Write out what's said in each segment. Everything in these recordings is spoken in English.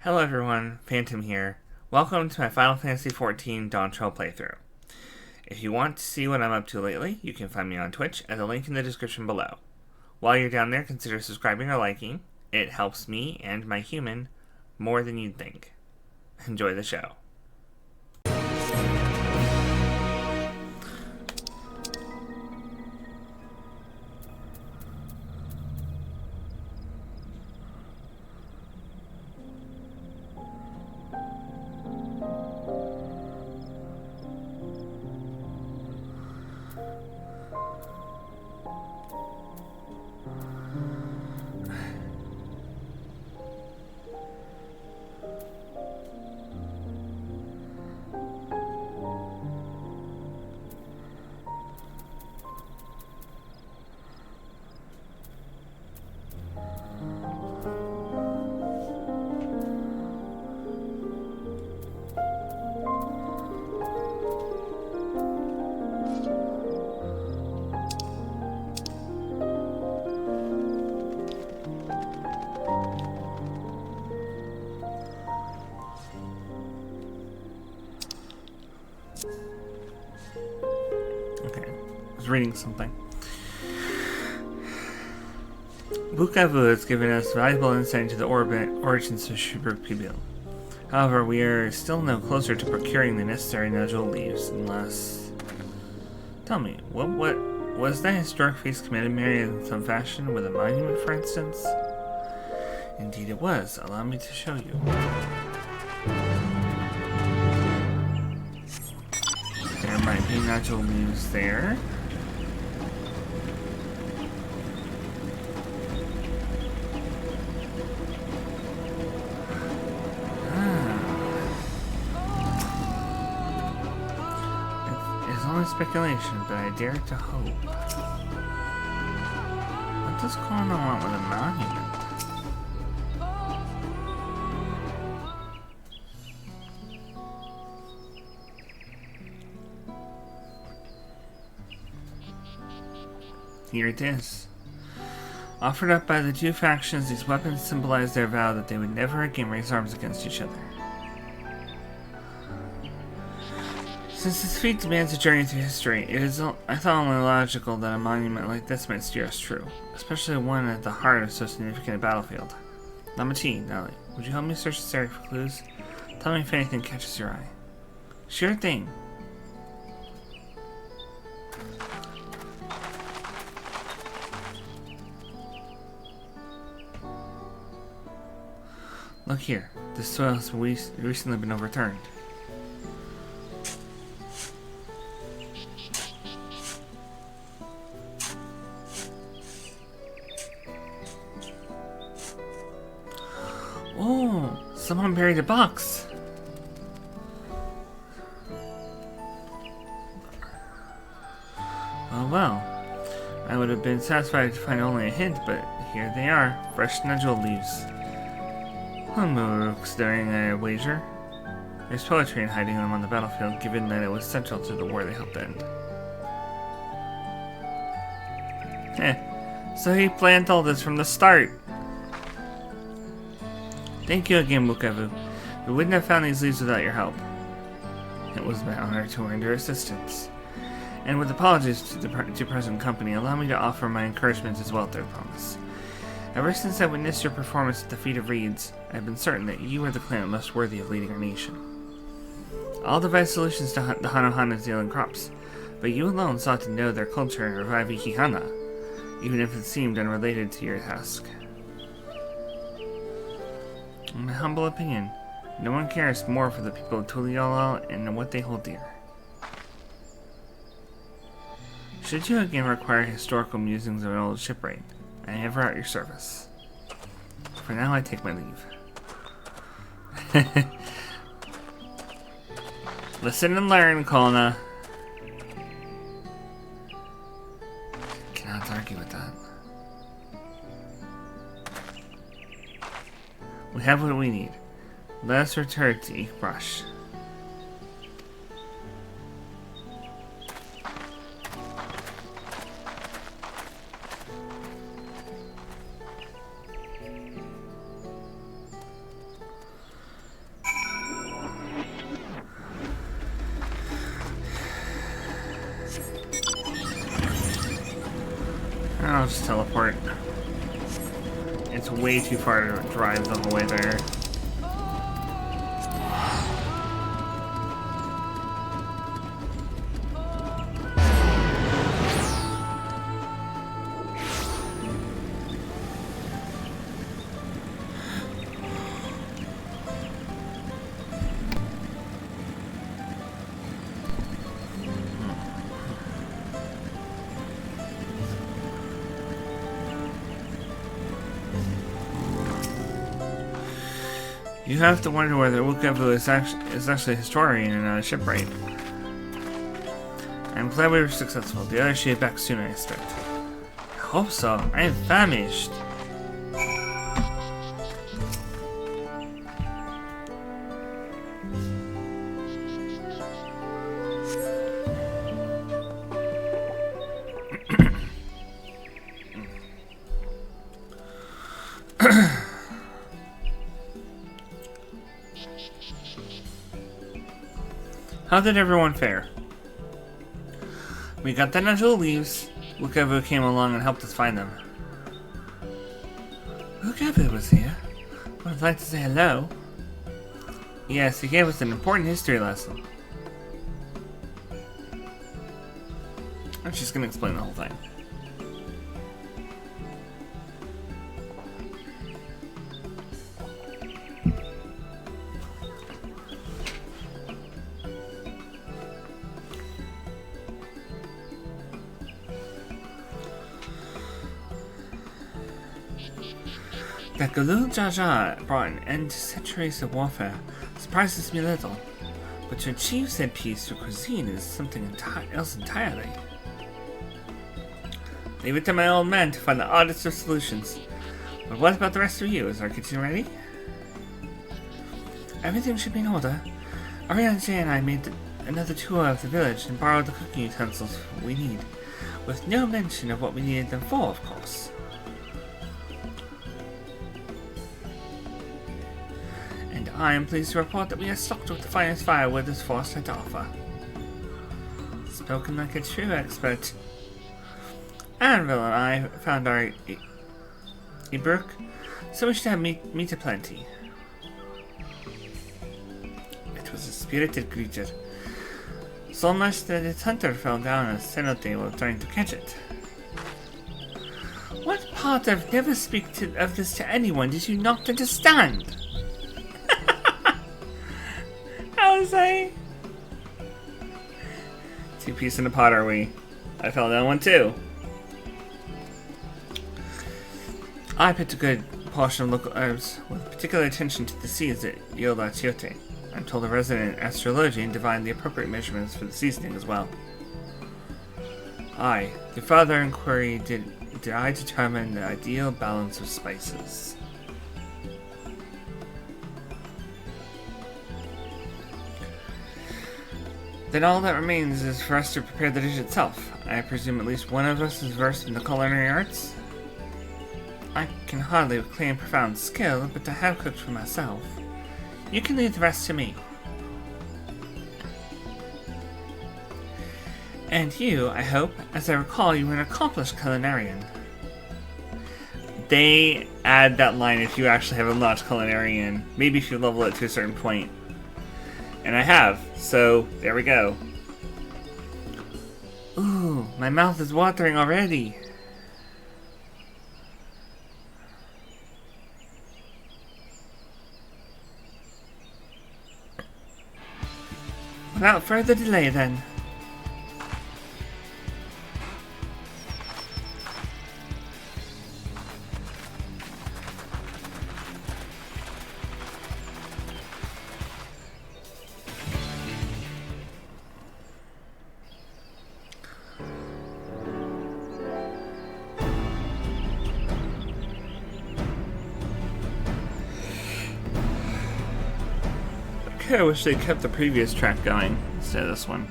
Hello everyone, Phantom here. Welcome to my Final Fantasy XIV Dawntrail playthrough. If you want to see what I'm up to lately, you can find me on Twitch at the link in the description below. While you're down there, consider subscribing or liking. It helps me and my human more than you'd think. Enjoy the show. Reading something. Bukavu has given us valuable insight into the origins of Shubert Pibil. However, we are still no closer to procuring the necessary nodule leaves unless... Tell me, what was that historic feast committed in some fashion with a monument, for instance? Indeed it was. Allow me to show you. There might be nodule leaves there. Speculation, but I dare to hope. What does Corona want with a monument? Here it is. Offered up by the two factions, these weapons symbolize their vow that they would never again raise arms against each other. Since this feat demands a journey through history, I thought only logical that a monument like this might steer us true, especially one at the heart of so significant a battlefield. Namachi, Nelly, would you help me search this area for clues? Tell me if anything catches your eye. Sure thing. Look here, this soil has recently been overturned. Oh, someone buried a box. Oh well, I would have been satisfied to find only a hint, but here they are, fresh nodule leaves. Mooks during a wager. There's poetry in hiding them on the battlefield, given that it was central to the war they helped end. So he planned all this from the start. Thank you again, Bukavu. We wouldn't have found these leaves without your help. It was my honor to render assistance. And with apologies to the present company, allow me to offer my encouragement as well, Third Promise. Ever since I witnessed your performance at the Feat of Reeds, I have been certain that you are the claimant most worthy of leading our nation. All devised solutions to the Hanohana's ailing crops, but you alone sought to know their culture and revive Ikihana, even if it seemed unrelated to your task. In my humble opinion, no one cares more for the people of Tuliala and what they hold dear. Should you again require historical musings of an old shipwright, I am ever at your service. For now, I take my leave. Listen and learn, Kona. Cannot argue with that. We have what we need. Let us return to Ikbrush. just teleport. It's way too far to drive the whole way there. You have to wonder whether Wukevu is actually a historian and not a shipwright. I'm glad we were successful. The others should be back soon, I expect. I hope so. I am famished. How did everyone fare? We got the natural leaves. Wukevu came along and helped us find them. Wukevu was here. Would like to say hello. Yes, he gave us an important history lesson. I'm just gonna explain the whole thing. That Galul Jaja brought an end to centuries of warfare surprises me a little, but to achieve said peace through cuisine is something else entirely. Leave it to my old man to find the oddest of solutions. But what about the rest of you? Is our kitchen ready? Everything should be in order. Ariana J and I made another tour of the village and borrowed the cooking utensils we need, with no mention of what we needed them for, of course. I am pleased to report that we are stocked with the finest firewood this forest had to offer. Spoken like a true expert. Anvil and I found our Ibruk, so we should have meat aplenty. It was a spirited creature, so much that its hunter fell down a cenote while trying to catch it. What part of never speak of this to anyone did you not understand? Say, two peas in a pot, are we? I fell down one too. I picked a good portion of local herbs, with particular attention to the seeds that yield achiote. I'm told a resident astrologian divined the appropriate measurements for the seasoning as well. Through further inquiry, did I determine the ideal balance of spices. Then all that remains is for us to prepare the dish itself. I presume at least one of us is versed in the culinary arts. I can hardly claim profound skill, but I have cooked for myself. You can leave the rest to me. And you, I hope, as I recall, you were an accomplished culinarian. They add that line if you actually have unlocked culinarian. Maybe if you level it to a certain point. And I have, so there we go. Ooh, my mouth is watering already. Without further delay then. I wish they kept the previous track going instead of this one.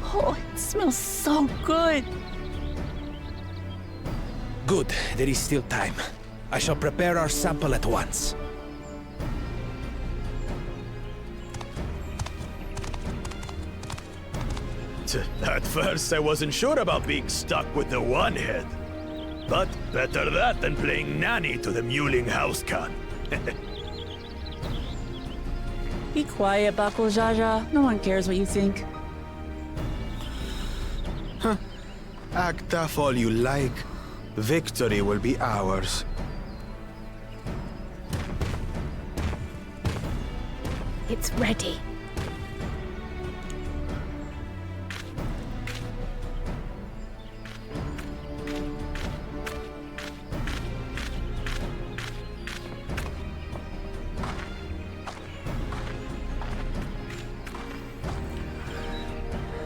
Oh, it smells so good. Good, there is still time. I shall prepare our sample at once. At first, I wasn't sure about being stuck with the one head. But better that than playing nanny to the mewling housecat. Be quiet, Buckle Jaja. No one cares what you think. Act tough all you like. Victory will be ours. It's ready.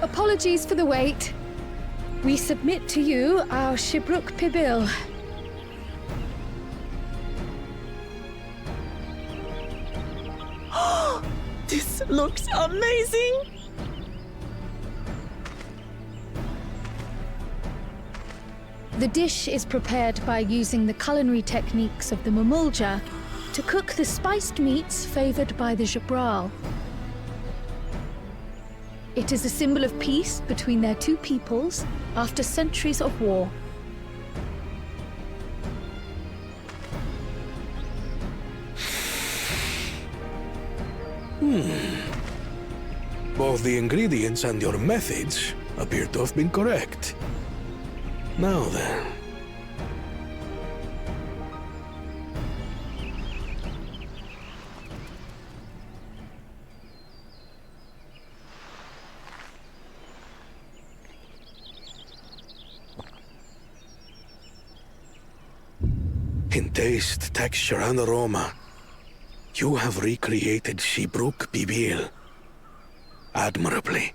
Apologies for the wait. We submit to you our Shibruk Pibil. This looks amazing! The dish is prepared by using the culinary techniques of the Mamulja to cook the spiced meats favored by the Jabral. It is a symbol of peace between their two peoples after centuries of war. Both the ingredients and your methods appear to have been correct. Now then. In taste, texture, and aroma, you have recreated Shibruk Pibil admirably.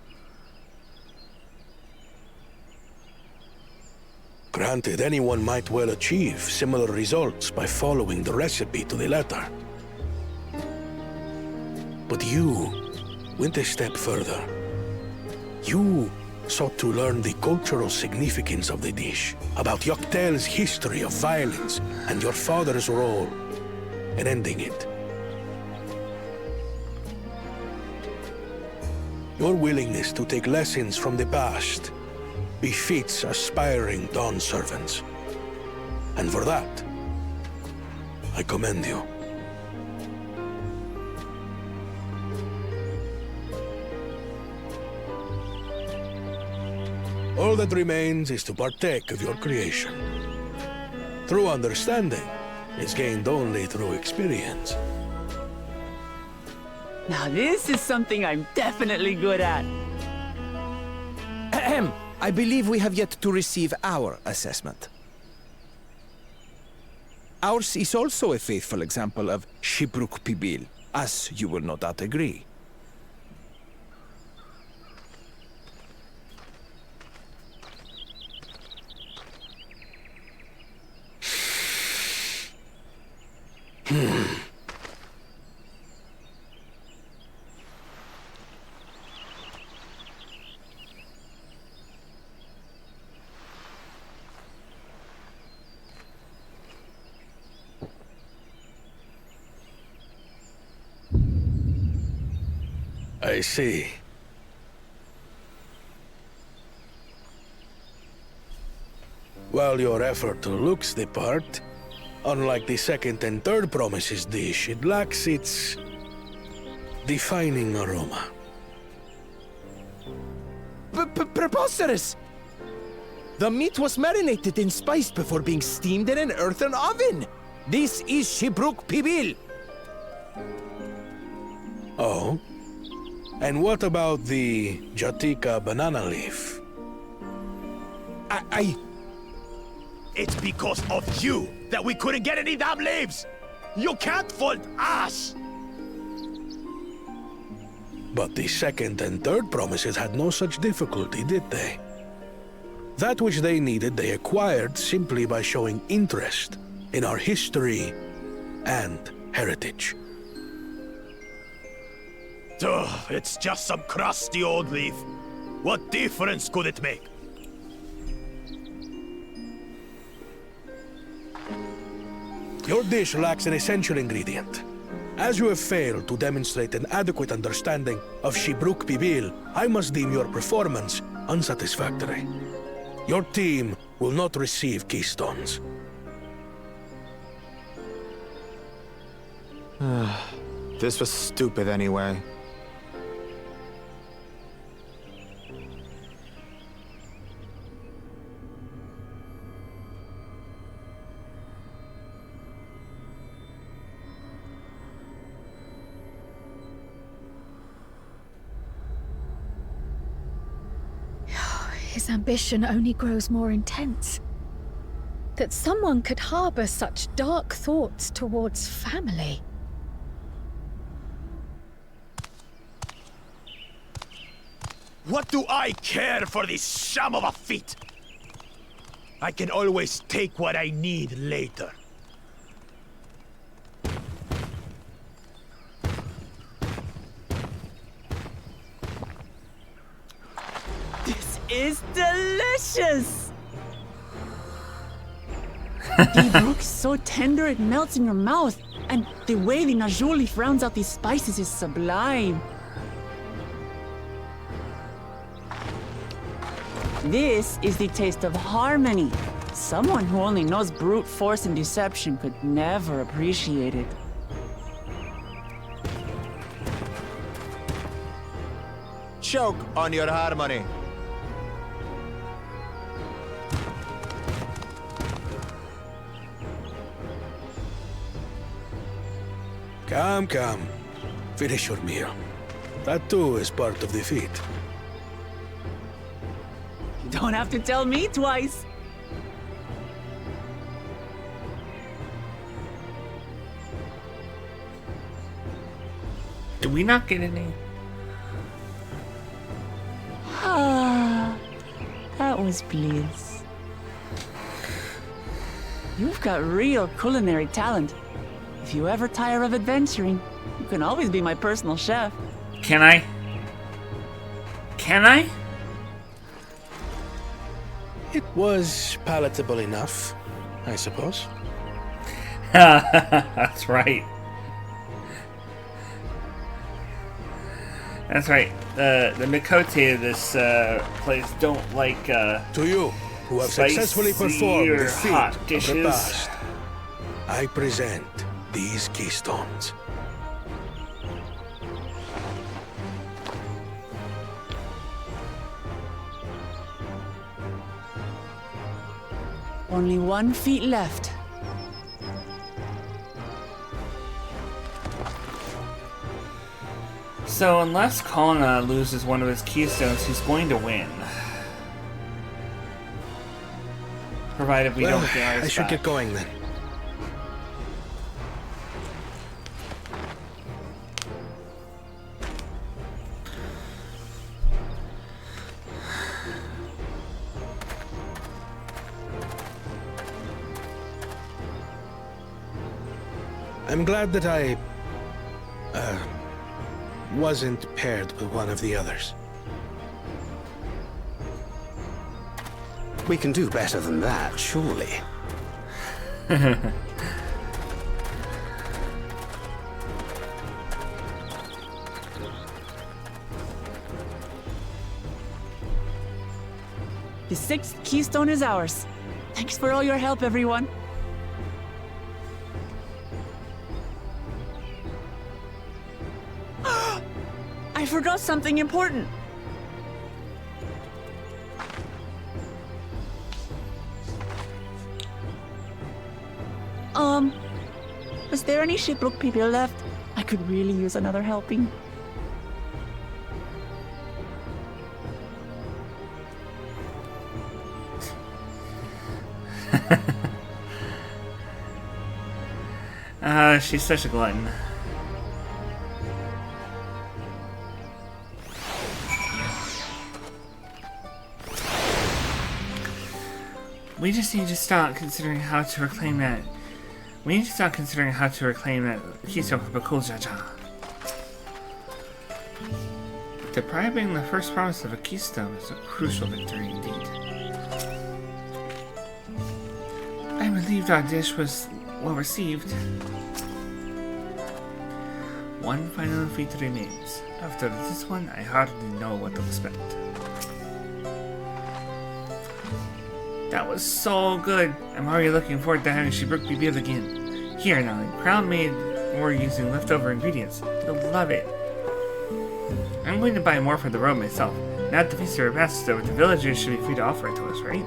Granted, anyone might well achieve similar results by following the recipe to the letter. But you went a step further. You sought to learn the cultural significance of the dish, about Yoctel's history of violence and your father's role in ending it. Your willingness to take lessons from the past befits aspiring Dawn servants. And for that, I commend you. All that remains is to partake of your creation. True understanding is gained only through experience. Now this is something I'm definitely good at. Ahem. I believe we have yet to receive our assessment. Ours is also a faithful example of Shibruk Pibil, as you will no doubt agree. I see. While your effort looks the part, unlike the second and third promises dish, it lacks its defining aroma. Preposterous! The meat was marinated and spiced before being steamed in an earthen oven. This is Shibruk Pibil. Oh? And what about the Jatika banana leaf? It's because of you that we couldn't get any damn leaves! You can't fault us! But the second and third promises had no such difficulty, did they? That which they needed, they acquired simply by showing interest in our history and heritage. Ugh, it's just some crusty old leaf. What difference could it make? Your dish lacks an essential ingredient. As you have failed to demonstrate an adequate understanding of Shibruk Pibil, I must deem your performance unsatisfactory. Your team will not receive keystones. This was stupid anyway. His ambition only grows more intense. That someone could harbor such dark thoughts towards family. What do I care for this sham of a feat? I can always take what I need later. This is delicious! The brook is so tender it melts in your mouth, and the way the najou leaf rounds out these spices is sublime. This is the taste of harmony. Someone who only knows brute force and deception could never appreciate it. Choke on your harmony. Come, come. Finish your meal. That too is part of the feat. You don't have to tell me twice. Do we not get any? Ah, that was bliss. You've got real culinary talent. If you ever tire of adventuring, you can always be my personal chef. Can I? Can I? It was palatable enough, I suppose. That's right. That's right. The Mikote of this place don't like To you, who have successfully spicy performed or the feat hot of dishes. Repast, I present these keystones. Only 1 feet left. So unless Kalna loses one of his keystones, he's going to win. Provided we don't get ours I should back. get going then. I'm glad that I wasn't paired with one of the others. We can do better than that, surely. The 6th keystone is ours. Thanks for all your help, everyone. I forgot something important. Was there any shipwreck people left? I could really use another helping. She's such a glutton. We just need to start considering how to reclaim that. We need to start considering how to reclaim that keystone for Bakuljaja. Depriving the first promise of a keystone is a crucial victory indeed. I believed our dish was well received. One final feat remains. After this one, I hardly know what to expect. That was so good. I'm already looking forward to having Shibruk BBs again. Here, now, crown made more using leftover ingredients. You'll love it. I'm going to buy more for the road myself. Now that the feast of Repast is over, the villagers should be free to offer it to us, right?